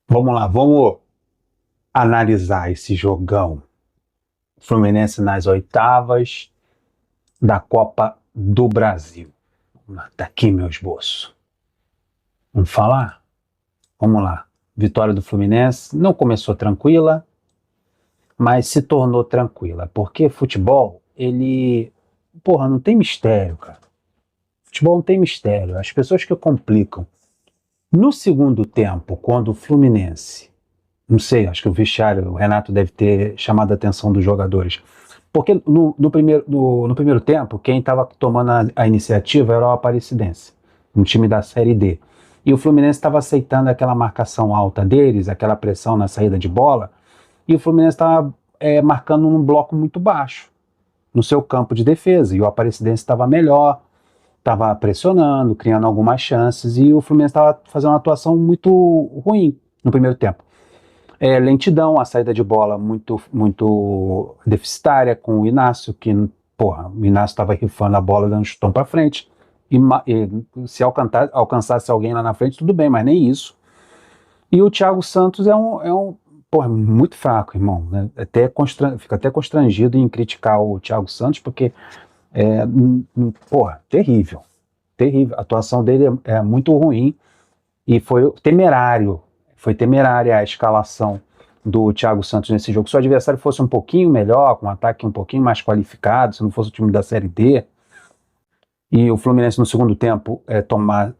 Vamos lá, vamos analisar esse jogão. Fluminense nas oitavas da Copa do Brasil. Tá aqui meu esboço. Vamos falar? Vamos lá. Vitória do Fluminense não começou tranquila, mas se tornou tranquila. Porque futebol, ele. Porra, não tem mistério, cara. Futebol não tem mistério. As pessoas que complicam. No segundo tempo, quando o Fluminense. Não sei, acho que o vestiário, o Renato deve ter chamado a atenção dos jogadores. Porque no primeiro tempo, quem estava tomando a iniciativa era o Aparecidense, um time da Série D. E o Fluminense estava aceitando aquela marcação alta deles, aquela pressão na saída de bola, e o Fluminense estava marcando num bloco muito baixo, no seu campo de defesa. E o Aparecidense estava melhor, estava pressionando, criando algumas chances, e o Fluminense estava fazendo uma atuação muito ruim no primeiro tempo. Lentidão, a saída de bola muito deficitária com o Inácio, que, porra, o Inácio estava rifando a bola, dando chutão para frente, e se alcançasse alguém lá na frente, tudo bem, mas nem isso. E o Thiago Santos porra, muito fraco, irmão, né? Fica até constrangido em criticar o Thiago Santos, porque, porra, terrível, terrível. A atuação dele é muito ruim, e foi temerária a escalação do Thiago Santos nesse jogo. Se o adversário fosse um pouquinho melhor, com um ataque um pouquinho mais qualificado, se não fosse o time da Série D, e o Fluminense no segundo tempo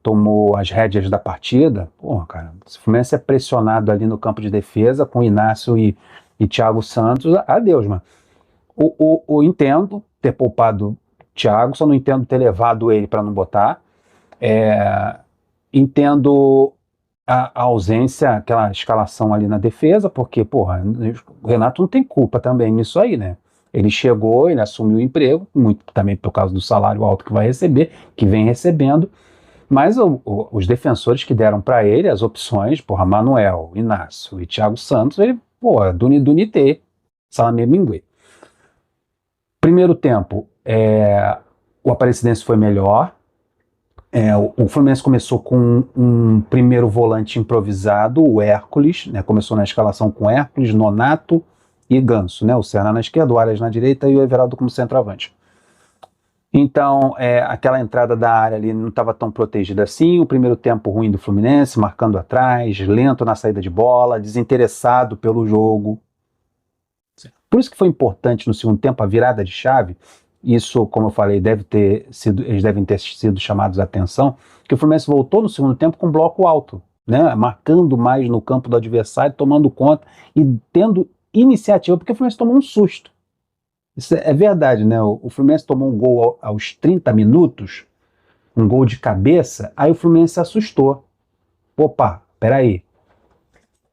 tomou as rédeas da partida, porra, cara, se o Fluminense é pressionado ali no campo de defesa, com Inácio e Thiago Santos, adeus, mano. Entendo ter poupado o Thiago, só não entendo ter levado ele para não botar. Entendo a ausência, aquela escalação ali na defesa, porque, porra, o Renato não tem culpa também nisso aí, né? Ele chegou, ele assumiu o emprego, muito também por causa do salário alto que vai receber, que vem recebendo, mas os defensores que deram para ele, as opções, porra, Manuel, Inácio e Thiago Santos, ele, porra, Dunité, Salamé Minguê. Primeiro tempo, o Aparecidense foi melhor. O Fluminense começou com um primeiro volante improvisado, o Hércules, né? Começou na escalação com Hércules, Nonato e Ganso, né? O Serna na esquerda, o Arias na direita e o Everaldo como centroavante. Então, aquela entrada da área ali não estava tão protegida assim. O primeiro tempo ruim do Fluminense, marcando atrás, lento na saída de bola, desinteressado pelo jogo. Por isso que foi importante no segundo tempo a virada de chave. Isso, como eu falei, eles devem ter sido chamados a atenção, que o Fluminense voltou no segundo tempo com bloco alto, né? Marcando mais no campo do adversário, tomando conta e tendo iniciativa, porque o Fluminense tomou um susto. Isso é verdade, né? O Fluminense tomou um gol aos 30 minutos, um gol de cabeça, aí o Fluminense se assustou. Opa, peraí,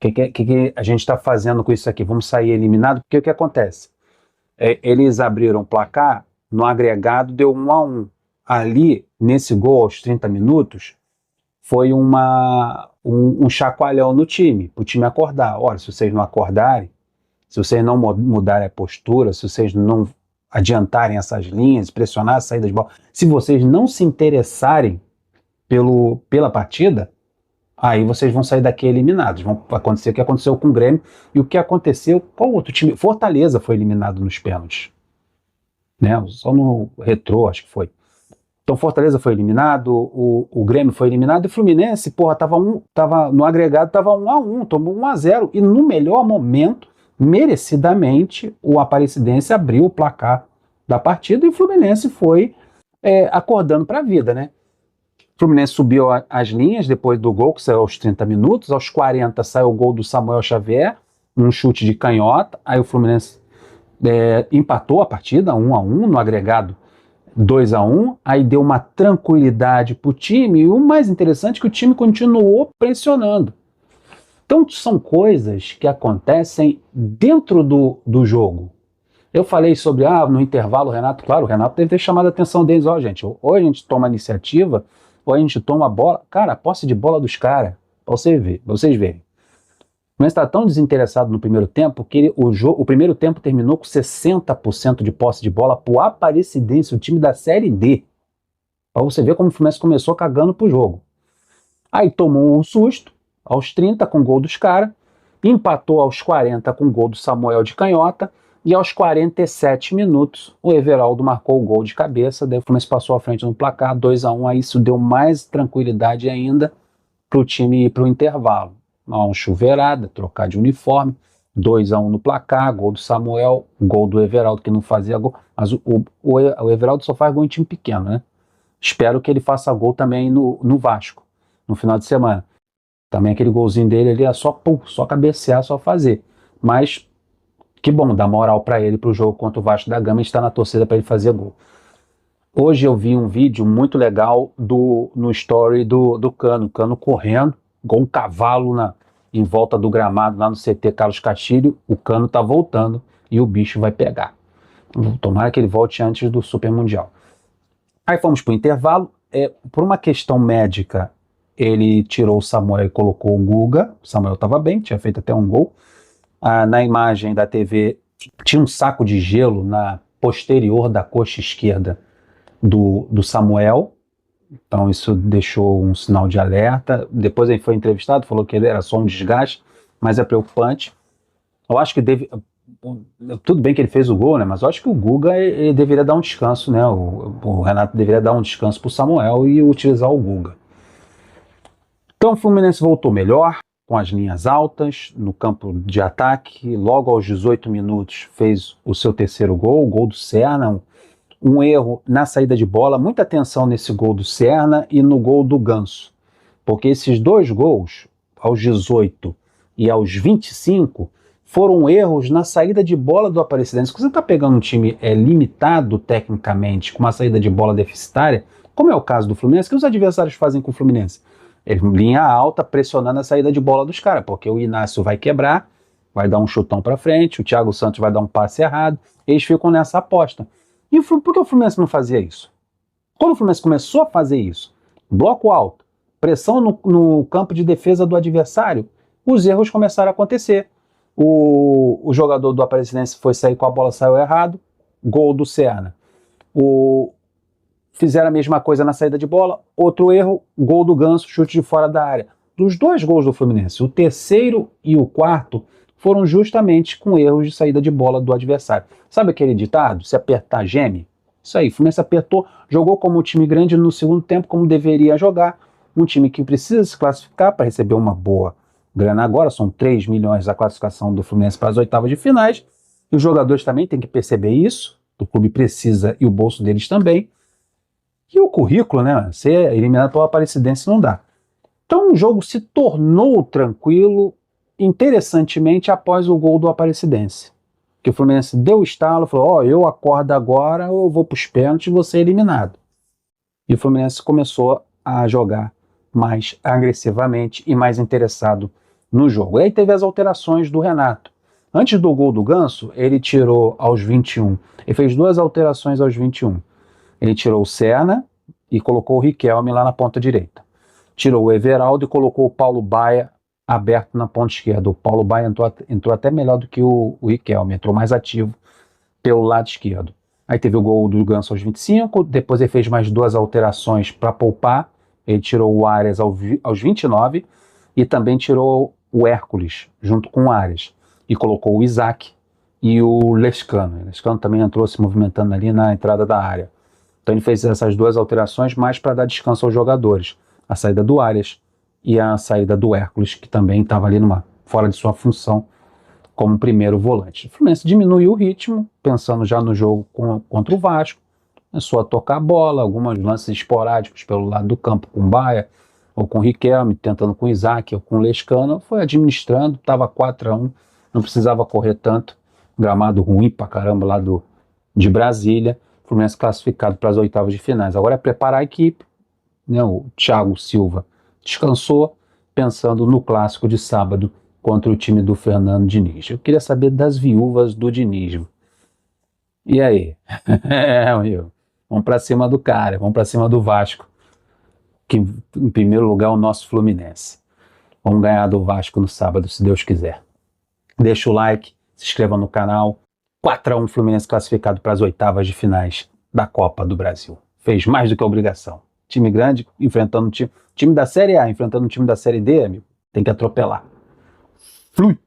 o que a gente está fazendo com isso aqui? Vamos sair eliminado? Porque o que acontece? Eles abriram o placar, no agregado deu 1-1. Ali, nesse gol aos 30 minutos, foi um chacoalhão no time, para o time acordar. Olha, se vocês não acordarem, se vocês não mudarem a postura, se vocês não adiantarem essas linhas, pressionar a saída de bola, se vocês não se interessarem pela partida, aí vocês vão sair daqui eliminados. Vão acontecer o que aconteceu com o Grêmio e o que aconteceu com outro time. Fortaleza foi eliminado nos pênaltis, né? Só no Retrô, acho que foi. Então Fortaleza foi eliminado, o Grêmio foi eliminado e o Fluminense, porra, tava no agregado, tava 1-1, tomou 1-0 e no melhor momento, merecidamente, o Aparecidense abriu o placar da partida e o Fluminense foi acordando para a vida, né? O Fluminense subiu as linhas depois do gol, que saiu aos 30 minutos. Aos 40 saiu o gol do Samuel Xavier, um chute de canhota. Aí o Fluminense empatou a partida, 1-1, no agregado 2-1. Aí deu uma tranquilidade para o time. E o mais interessante é que o time continuou pressionando. Então são coisas que acontecem dentro do jogo. Eu falei sobre, no intervalo, o Renato, claro, o Renato deve ter chamado a atenção deles, gente, ou a gente toma a iniciativa, ou a gente toma a bola. Cara, a posse de bola dos caras, pra vocês verem. O Fluminense está tão desinteressado no primeiro tempo que o primeiro tempo terminou com 60% de posse de bola pro Aparecidense, o time da Série D. Pra você ver como o Fluminense começou cagando pro jogo. Aí tomou um susto, aos 30 com gol dos caras, empatou aos 40 com gol do Samuel de canhota, e aos 47 minutos o Everaldo marcou o gol de cabeça, daí o Fluminense passou à frente no placar, 2-1, aí isso deu mais tranquilidade ainda para o time ir para o intervalo. Uma chuveirada, trocar de uniforme, 2-1 no placar, gol do Samuel, gol do Everaldo que não fazia gol, mas o Everaldo só faz gol em time pequeno, né? Espero que ele faça gol também no Vasco, no final de semana. Também aquele golzinho dele ali é só cabecear, só fazer. Mas que bom, dá moral para ele pro jogo contra o Vasco da Gama, a gente está na torcida para ele fazer gol. Hoje eu vi um vídeo muito legal no story do Cano correndo, igual um cavalo em volta do gramado lá no CT Carlos Castilho. O Cano tá voltando e o bicho vai pegar. Tomara que ele volte antes do Super Mundial. Aí fomos pro intervalo. Por uma questão médica, ele tirou o Samuel e colocou o Guga. O Samuel estava bem, tinha feito até um gol. Na imagem da TV tinha um saco de gelo na posterior da coxa esquerda do Samuel, então isso deixou um sinal de alerta. Depois ele foi entrevistado, falou que ele era só um desgaste, mas é preocupante. Eu acho que tudo bem que ele fez o gol, né? Mas eu acho que o Guga ele deveria dar um descanso, né? O Renato deveria dar um descanso para o Samuel e utilizar o Guga. Então o Fluminense voltou melhor, com as linhas altas, no campo de ataque. Logo aos 18 minutos fez o seu terceiro gol, o gol do Serna, um erro na saída de bola. Muita atenção nesse gol do Serna e no gol do Ganso, porque esses dois gols, aos 18 e aos 25, foram erros na saída de bola do Aparecidense. Quando você está pegando um time limitado tecnicamente, com uma saída de bola deficitária, como é o caso do Fluminense, o que os adversários fazem com o Fluminense? Eles linha alta, pressionando a saída de bola dos caras, porque o Inácio vai quebrar, vai dar um chutão para frente, o Thiago Santos vai dar um passe errado, eles ficam nessa aposta. E por que o Fluminense não fazia isso? Quando o Fluminense começou a fazer isso, bloco alto, pressão no campo de defesa do adversário, os erros começaram a acontecer. O jogador do Aparecidense foi sair com a bola, saiu errado, gol do Serna. Fizeram a mesma coisa na saída de bola, outro erro, gol do Ganso, chute de fora da área. Dos dois gols do Fluminense, o terceiro e o quarto foram justamente com erros de saída de bola do adversário. Sabe aquele ditado? Se apertar, geme? Isso aí, o Fluminense apertou, jogou como um time grande no segundo tempo, como deveria jogar. Um time que precisa se classificar para receber uma boa grana agora, são 3 milhões a classificação do Fluminense para as oitavas de finais. E os jogadores também têm que perceber isso, o clube precisa e o bolso deles também. E o currículo, né? Ser eliminado pela Aparecidense não dá. Então o jogo se tornou tranquilo, interessantemente, após o gol do Aparecidense. Que o Fluminense deu o estalo, falou, eu acordo agora, eu vou para os pênaltis e vou ser eliminado. E o Fluminense começou a jogar mais agressivamente e mais interessado no jogo. E aí teve as alterações do Renato. Antes do gol do Ganso, ele tirou aos 21. Ele fez 2 alterações aos 21. Ele tirou o Serna e colocou o Riquelme lá na ponta direita. Tirou o Everaldo e colocou o Paulo Baia aberto na ponta esquerda. O Paulo Baia entrou até melhor do que o Riquelme, entrou mais ativo pelo lado esquerdo. Aí teve o gol do Ganso aos 25, depois ele fez mais 2 alterações para poupar. Ele tirou o Arias aos 29 e também tirou o Hércules junto com o Arias. E colocou o Isaac e o Lescano. O Lescano também entrou se movimentando ali na entrada da área. Então ele fez essas 2 alterações mais para dar descanso aos jogadores. A saída do Arias e a saída do Hércules, que também estava ali fora de sua função como primeiro volante. O Fluminense diminuiu o ritmo, pensando já no jogo contra o Vasco. Começou a tocar a bola, alguns lances esporádicos pelo lado do campo com o Baia, ou com o Riquelme, tentando com o Isaac, ou com o Lescano. Foi administrando, estava 4-1, não precisava correr tanto. Gramado ruim pra caramba lá de Brasília. Fluminense classificado para as oitavas de finais. Agora é preparar a equipe, né? O Thiago Silva descansou, pensando no clássico de sábado contra o time do Fernando Diniz. Eu queria saber das viúvas do Diniz. E aí? Vamos para cima do cara, vamos para cima do Vasco, que em primeiro lugar é o nosso Fluminense. Vamos ganhar do Vasco no sábado, se Deus quiser. Deixa o like, se inscreva no canal. 4-1 Fluminense classificado para as oitavas de finais da Copa do Brasil. Fez mais do que a obrigação. Time grande enfrentando time da Série A, enfrentando o time da Série D, amigo. Tem que atropelar. Flui!